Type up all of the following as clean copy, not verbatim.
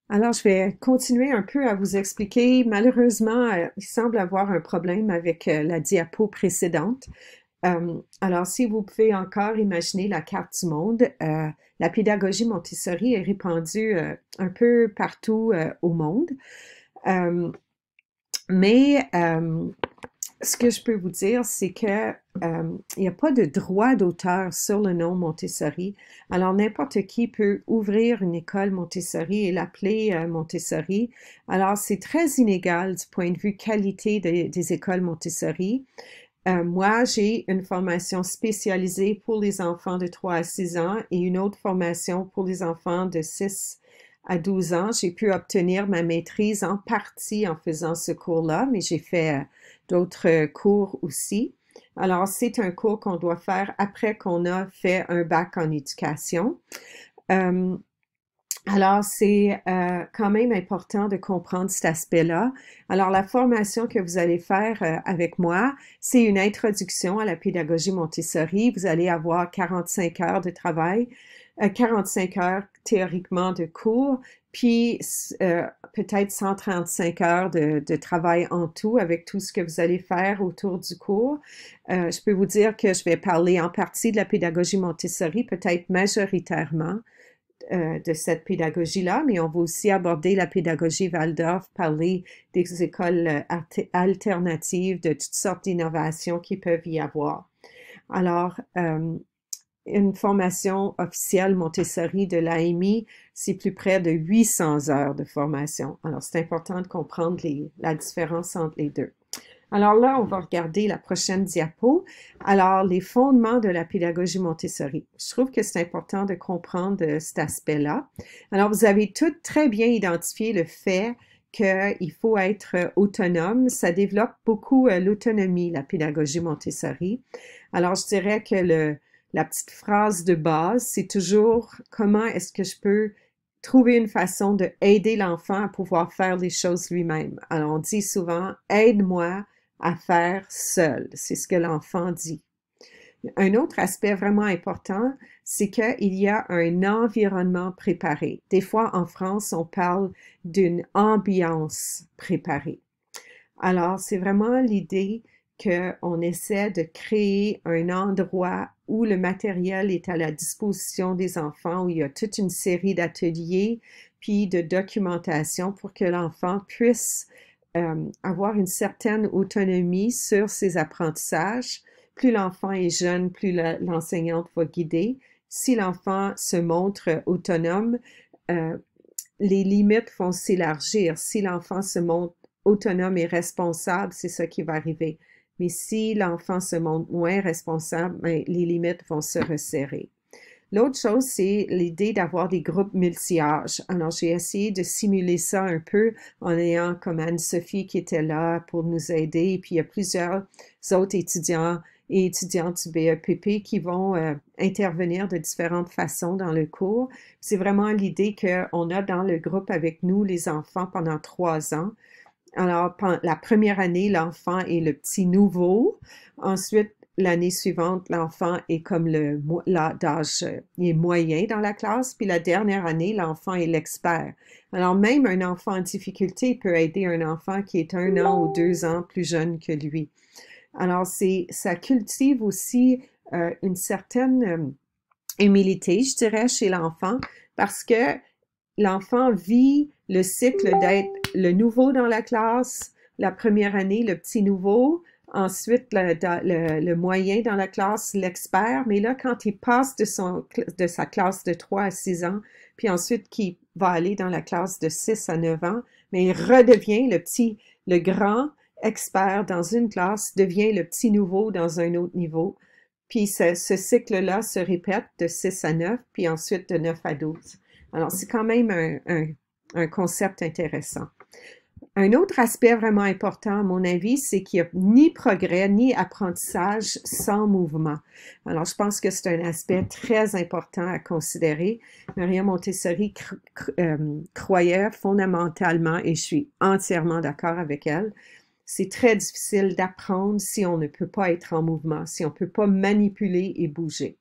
Alors, je vais continuer un peu à vous expliquer. Malheureusement, il semble avoir un problème avec la diapo précédente. Alors, si vous pouvez encore imaginer la carte du monde, la pédagogie Montessori est répandue un peu partout au monde. Euh, mais ce que je peux vous dire, c'est que il n'y a pas de droit d'auteur sur le nom Montessori. Alors, n'importe qui peut ouvrir une école Montessori et l'appeler Montessori. Alors, c'est très inégal du point de vue qualité des écoles Montessori. Moi, j'ai une formation spécialisée pour les enfants de 3 à 6 ans et une autre formation pour les enfants de 6 à 12 ans. J'ai pu obtenir ma maîtrise en partie en faisant ce cours-là, mais j'ai fait d'autres cours aussi. Alors, c'est un cours qu'on doit faire après qu'on a fait un bac en éducation. Euh, alors, c'est quand même important de comprendre cet aspect-là. Alors, la formation que vous allez faire avec moi, c'est une introduction à la pédagogie Montessori. Vous allez avoir 45 heures de travail, 45 heures théoriquement de cours, puis peut-être 135 heures de travail en tout avec tout ce que vous allez faire autour du cours. Je peux vous dire que je vais parler en partie de la pédagogie Montessori, peut-être majoritairement de cette pédagogie-là, mais on va aussi aborder la pédagogie Waldorf, parler des écoles alternatives, de toutes sortes d'innovations qui peuvent y avoir. Alors, une formation officielle Montessori de l'AMI, c'est plus près de 800 heures de formation. Alors, c'est important de comprendre la différence entre les deux. Alors là, on va regarder la prochaine diapo. Alors, les fondements de la pédagogie Montessori. Je trouve que c'est important de comprendre cet aspect-là. Alors, vous avez tout très bien identifié le fait qu'il faut être autonome. Ça développe beaucoup l'autonomie, la pédagogie Montessori. Alors, je dirais que la petite phrase de base, c'est toujours comment est-ce que je peux trouver une façon de aider l'enfant à pouvoir faire les choses lui-même. Alors, on dit souvent, aide-moi à faire seul. C'est ce que l'enfant dit. Un autre aspect vraiment important, c'est qu'il y a un environnement préparé. Des fois, en France, on parle d'une ambiance préparée. Alors, c'est vraiment l'idée qu'on essaie de créer un endroit où le matériel est à la disposition des enfants, où il y a toute une série d'ateliers, puis de documentation pour que l'enfant puisse avoir une certaine autonomie sur ses apprentissages. Plus l'enfant est jeune, plus l'enseignante va guider. Si l'enfant se montre autonome, euh, les limites vont s'élargir. Si l'enfant se montre autonome et responsable, c'est ça qui va arriver. Mais si l'enfant se montre moins responsable, ben, les limites vont se resserrer. L'autre chose, c'est l'idée d'avoir des groupes multi-âges. Alors, j'ai essayé de simuler ça un peu en ayant comme Anne-Sophie qui était là pour nous aider. Et puis, il y a plusieurs autres étudiants et étudiantes du BEPP qui vont intervenir de différentes façons dans le cours. C'est vraiment l'idée qu'on a dans le groupe avec nous les enfants pendant 3 ans. Alors, la première année, l'enfant est le petit nouveau. Ensuite, l'année suivante, l'enfant est comme d'âge il est moyen dans la classe. Puis la dernière année, l'enfant est l'expert. Alors, même un enfant en difficulté peut aider un enfant qui est 1 an ou 2 ans plus jeune que lui. Alors, ça cultive aussi une certaine humilité, je dirais, chez l'enfant, parce que l'enfant vit le cycle d'être le nouveau dans la classe, la première année, le petit nouveau, ensuite le moyen dans la classe, l'expert, mais là, quand il passe de sa classe de 3 à 6 ans, puis ensuite qu'il va aller dans la classe de 6 à 9 ans, mais il redevient le grand expert dans une classe, devient le petit nouveau dans un autre niveau. Puis ce cycle-là se répète de 6 à 9, puis ensuite de 9 à 12. Alors, c'est quand même un concept intéressant. Un autre aspect vraiment important, à mon avis, c'est qu'il n'y a ni progrès ni apprentissage sans mouvement. Alors, je pense que c'est un aspect très important à considérer. Maria Montessori croyait fondamentalement, et je suis entièrement d'accord avec elle, c'est très difficile d'apprendre si on ne peut pas être en mouvement, si on ne peut pas manipuler et bouger.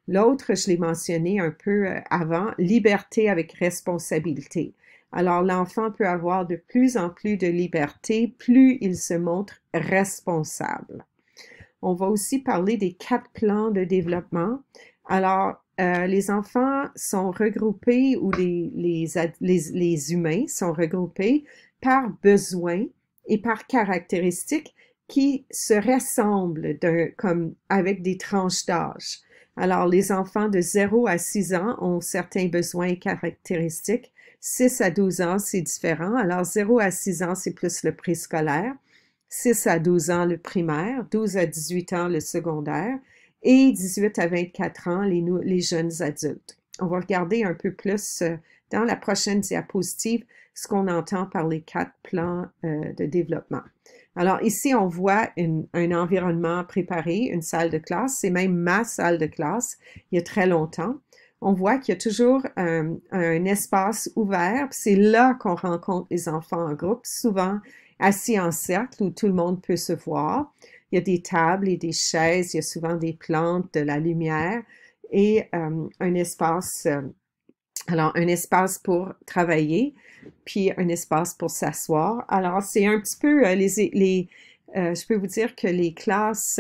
L'autre, je l'ai mentionné un peu avant, liberté avec responsabilité. Alors, l'enfant peut avoir de plus en plus de liberté, plus il se montre responsable. On va aussi parler des 4 plans de développement. Alors, les enfants sont regroupés ou les humains sont regroupés par besoin et par caractéristiques qui se ressemblent comme avec des tranches d'âge. Alors, les enfants de 0 à 6 ans ont certains besoins et caractéristiques. 6 à 12 ans, c'est différent. Alors, 0 à 6 ans, c'est plus le préscolaire. 6 à 12 ans, le primaire. 12 à 18 ans, le secondaire. Et 18 à 24 ans, les jeunes adultes. On va regarder un peu plus dans la prochaine diapositive ce qu'on entend par les 4 plans de développement. Alors ici, on voit un environnement préparé, une salle de classe. C'est même ma salle de classe, il y a très longtemps. On voit qu'il y a toujours un espace ouvert. C'est là qu'on rencontre les enfants en groupe, souvent assis en cercle où tout le monde peut se voir. Il y a des tables et des chaises, il y a souvent des plantes, de la lumière et un espace pour travailler, puis un espace pour s'asseoir. Alors, c'est un petit peu je peux vous dire que les classes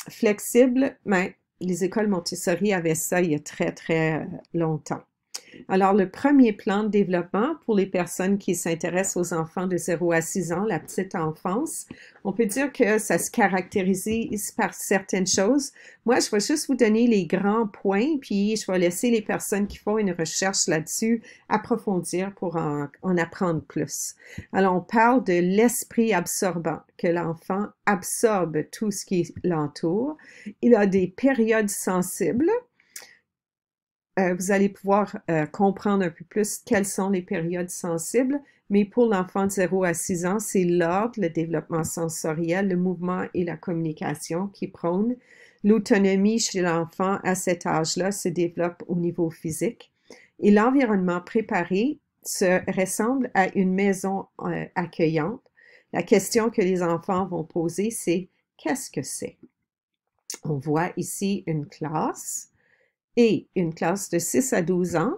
flexibles, ben, les écoles Montessori avaient ça il y a très, très longtemps. Alors, le premier plan de développement pour les personnes qui s'intéressent aux enfants de 0 à 6 ans, la petite enfance, on peut dire que ça se caractérise par certaines choses. Moi, je vais juste vous donner les grands points, puis je vais laisser les personnes qui font une recherche là-dessus approfondir pour en apprendre plus. Alors, on parle de l'esprit absorbant, que l'enfant absorbe tout ce qui l'entoure. Il a des périodes sensibles. Vous allez pouvoir comprendre un peu plus quelles sont les périodes sensibles, mais pour l'enfant de 0 à 6 ans, c'est l'ordre, le développement sensoriel, le mouvement et la communication qui prônent. L'autonomie chez l'enfant à cet âge-là se développe au niveau physique. Et l'environnement préparé se ressemble à une maison accueillante. La question que les enfants vont poser, c'est « qu'est-ce que c'est ?» On voit ici une classe. Et une classe de 6 à 12 ans,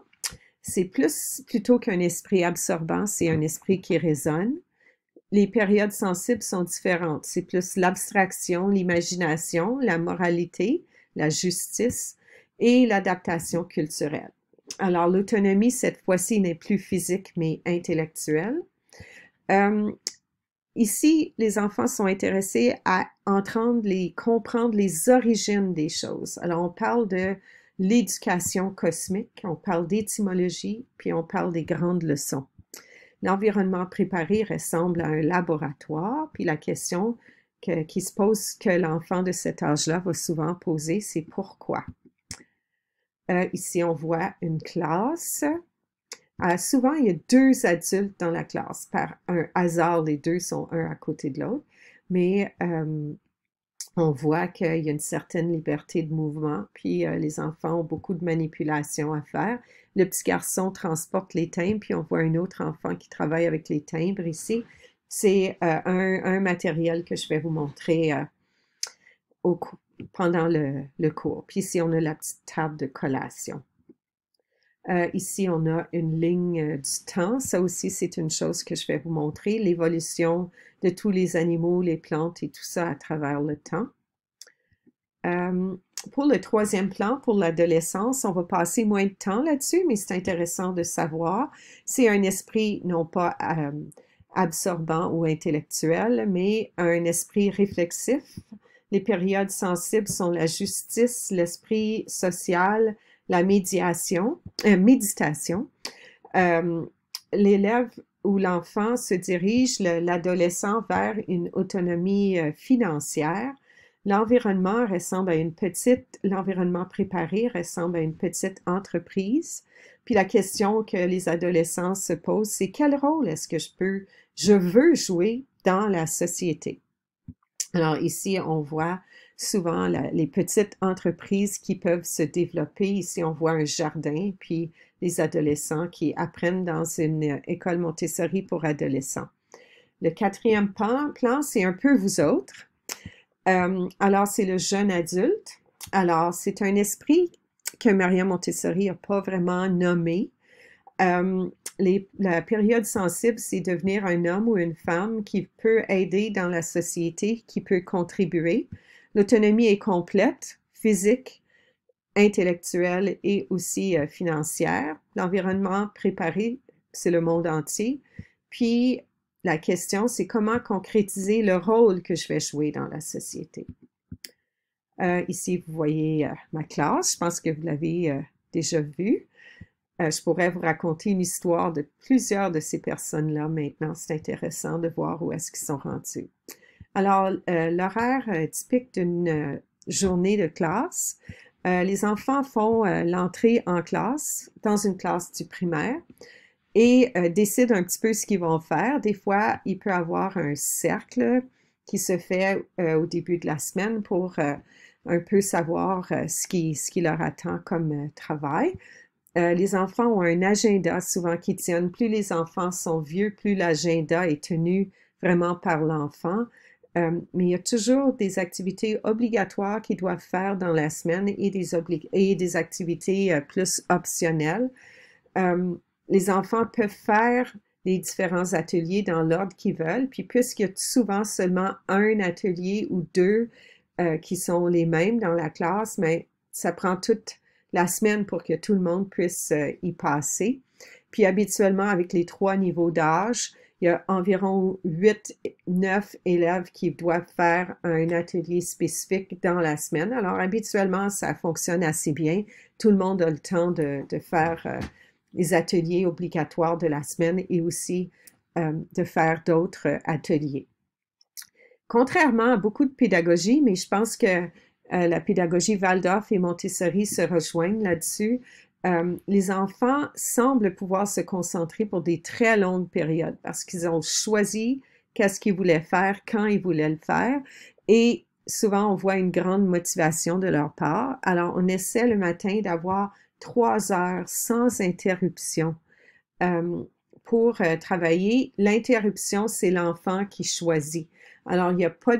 c'est plutôt qu'un esprit absorbant, c'est un esprit qui résonne. Les périodes sensibles sont différentes. C'est plus l'abstraction, l'imagination, la moralité, la justice et l'adaptation culturelle. Alors, l'autonomie, cette fois-ci, n'est plus physique, mais intellectuelle. Ici, les enfants sont intéressés à comprendre les origines des choses. Alors, on parle de l'éducation cosmique, on parle d'étymologie, puis on parle des grandes leçons. L'environnement préparé ressemble à un laboratoire, puis la question qui se pose que l'enfant de cet âge-là va souvent poser, c'est pourquoi? Ici, on voit une classe. Souvent, il y a 2 adultes dans la classe. Par un hasard, les 2 sont un à côté de l'autre, mais on voit qu'il y a une certaine liberté de mouvement, puis les enfants ont beaucoup de manipulations à faire. Le petit garçon transporte les timbres, puis on voit un autre enfant qui travaille avec les timbres ici. C'est un matériel que je vais vous montrer pendant le cours. Puis ici, on a la petite table de collation. Ici, on a une ligne du temps. Ça aussi, c'est une chose que je vais vous montrer, l'évolution de tous les animaux, les plantes et tout ça à travers le temps. Pour le 3e plan, pour l'adolescence, on va passer moins de temps là-dessus, mais c'est intéressant de savoir. C'est un esprit non pas absorbant ou intellectuel, mais un esprit réflexif. Les périodes sensibles sont la justice, l'esprit social, la méditation. L'élève ou l'enfant se dirige, l'adolescent, vers une autonomie financière. L'environnement préparé ressemble à une petite entreprise. Puis la question que les adolescents se posent, c'est quel rôle est-ce que je veux jouer dans la société? Alors ici, on voit souvent les petites entreprises qui peuvent se développer. Ici, on voit un jardin, puis les adolescents qui apprennent dans une école Montessori pour adolescents. Le 4e plan, c'est un peu vous autres. Alors, c'est le jeune adulte. Alors, c'est un esprit que Maria Montessori n'a pas vraiment nommé. la période sensible, c'est devenir un homme ou une femme qui peut aider dans la société, qui peut contribuer. L'autonomie est complète, physique, intellectuelle et aussi financière. L'environnement préparé, c'est le monde entier. Puis, la question, c'est comment concrétiser le rôle que je vais jouer dans la société. Ici, vous voyez ma classe. Je pense que vous l'avez déjà vue. Je pourrais vous raconter une histoire de plusieurs de ces personnes-là maintenant. C'est intéressant de voir où est-ce qu'ils sont rendus. Alors, l'horaire typique d'une journée de classe, les enfants font l'entrée en classe, dans une classe du primaire, et décident un petit peu ce qu'ils vont faire. Des fois, il peut y avoir un cercle qui se fait au début de la semaine pour un peu savoir ce qui leur attend comme travail. Les enfants ont un agenda souvent qui tiennent. Plus les enfants sont vieux, plus l'agenda est tenu vraiment par l'enfant. Mais il y a toujours des activités obligatoires qu'ils doivent faire dans la semaine et des activités plus optionnelles. Les enfants peuvent faire les différents ateliers dans l'ordre qu'ils veulent, puis puisqu'il y a souvent seulement un atelier ou deux qui sont les mêmes dans la classe, mais ça prend toute la semaine pour que tout le monde puisse y passer. Puis habituellement, avec les 3 niveaux d'âge, il y a environ 8-9 élèves qui doivent faire un atelier spécifique dans la semaine. Alors habituellement, ça fonctionne assez bien. Tout le monde a le temps de faire les ateliers obligatoires de la semaine et aussi de faire d'autres ateliers. Contrairement à beaucoup de pédagogies, mais je pense que la pédagogie Waldorf et Montessori se rejoignent là-dessus. Les enfants semblent pouvoir se concentrer pour des très longues périodes parce qu'ils ont choisi qu'est-ce qu'ils voulaient faire, quand ils voulaient le faire, et souvent on voit une grande motivation de leur part. Alors on essaie le matin d'avoir 3 heures sans interruption pour travailler. L'interruption, c'est l'enfant qui choisit. Alors, il n'y a pas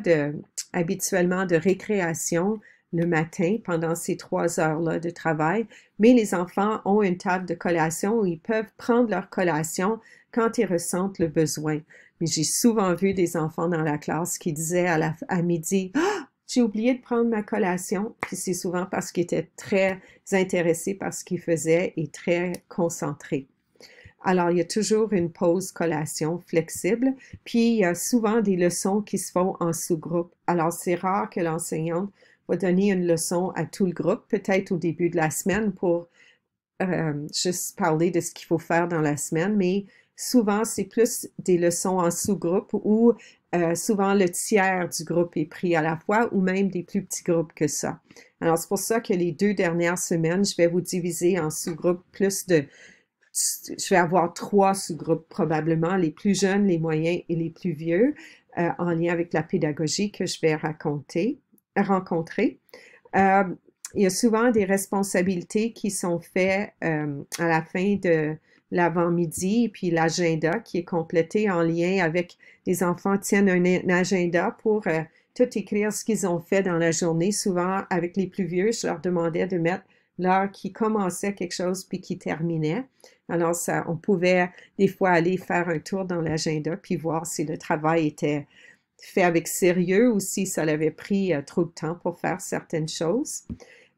habituellement de récréation le matin pendant ces 3 heures-là de travail, mais les enfants ont une table de collation où ils peuvent prendre leur collation quand ils ressentent le besoin. Mais j'ai souvent vu des enfants dans la classe qui disaient à midi, « Ah, j'ai oublié de prendre ma collation », puis c'est souvent parce qu'ils étaient très intéressés par ce qu'ils faisaient et très concentrés. Alors, il y a toujours une pause collation flexible, puis il y a souvent des leçons qui se font en sous-groupe. Alors, c'est rare que l'enseignante va donner une leçon à tout le groupe, peut-être au début de la semaine pour juste parler de ce qu'il faut faire dans la semaine, mais souvent, c'est plus des leçons en sous-groupe où souvent le tiers du groupe est pris à la fois ou même des plus petits groupes que ça. Alors, c'est pour ça que les 2 dernières semaines, je vais vous diviser en sous-groupes je vais avoir 3 sous-groupes probablement, les plus jeunes, les moyens et les plus vieux, en lien avec la pédagogie que je vais rencontrer. Il y a souvent des responsabilités qui sont faites à la fin de l'avant-midi, et puis l'agenda qui est complété en lien avec les enfants tiennent un agenda pour tout écrire ce qu'ils ont fait dans la journée. Souvent, avec les plus vieux, je leur demandais de mettre l'heure qui commençait quelque chose puis qui terminait. Alors, on pouvait des fois aller faire un tour dans l'agenda puis voir si le travail était fait avec sérieux ou si ça avait pris trop de temps pour faire certaines choses.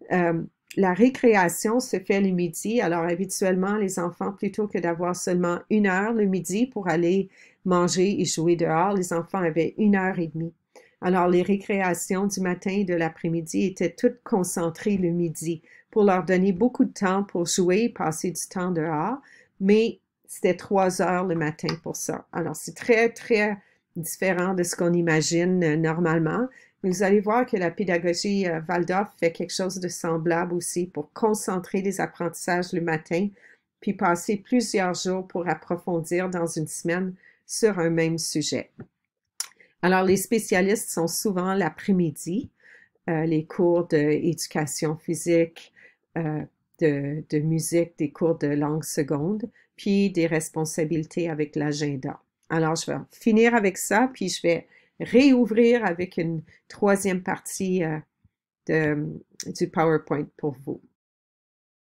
La récréation se fait le midi. Alors, habituellement, les enfants, plutôt que d'avoir seulement 1 heure le midi pour aller manger et jouer dehors, les enfants avaient 1h30. Alors, les récréations du matin et de l'après-midi étaient toutes concentrées le midi pour leur donner beaucoup de temps pour jouer, passer du temps dehors, mais c'était 3 heures le matin pour ça. Alors, c'est très, très différent de ce qu'on imagine normalement, mais vous allez voir que la pédagogie Waldorf fait quelque chose de semblable aussi pour concentrer les apprentissages le matin, puis passer plusieurs jours pour approfondir dans une semaine sur un même sujet. Alors, les spécialistes sont souvent l'après-midi, les cours d'éducation physique, de musique, des cours de langue seconde, puis des responsabilités avec l'agenda. Alors, je vais finir avec ça, puis je vais réouvrir avec une 3e partie du PowerPoint pour vous.